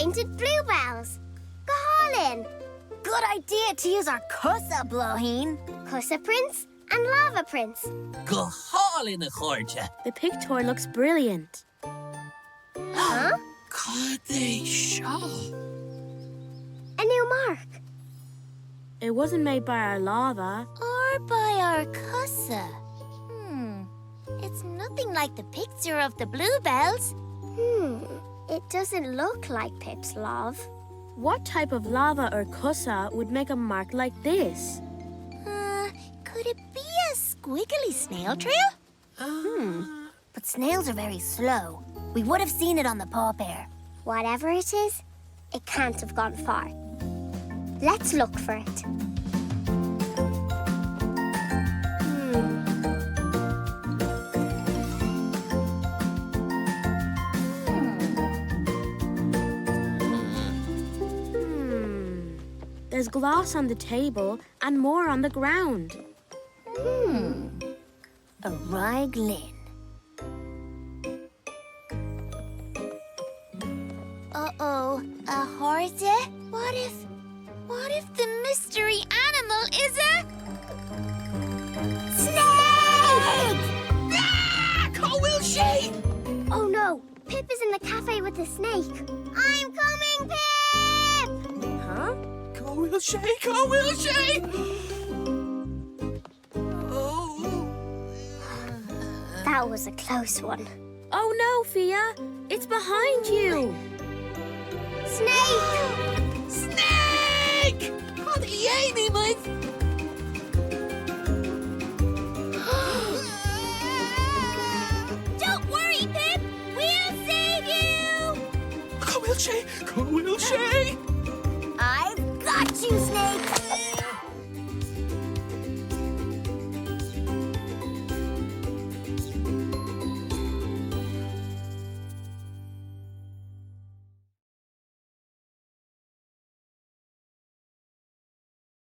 painted bluebells. Go all in. Good idea to use our cussa, Blóhín. Cussa Prince and Lava Prince. Go hall in a chorja. The picture looks brilliant. Huh? Coiscéimeanna. A new mark. It wasn't made by our lava. Or by our cussa. It's nothing like the picture of the bluebells. It doesn't look like Pip's love. What type of lava or cussa would make a mark like this? Could it be a squiggly snail trail? But snails are very slow. We would have seen it on the paw pair. Whatever it is, it can't have gone far. Let's look for it. There's glass on the table and more on the ground. A raiglin. Uh-oh, a horse? What if the mystery animal is a... snake! Ah! Will she? Oh no, Pip is in the cafe with the snake. I'm coming, Pip! Huh? Will she? Oh. That was a close one. Oh no, Fia! It's behind you! Snake! Snake! RTÉ mate. Don't worry, Pip! We'll save you! Will she? I've got you, Snake!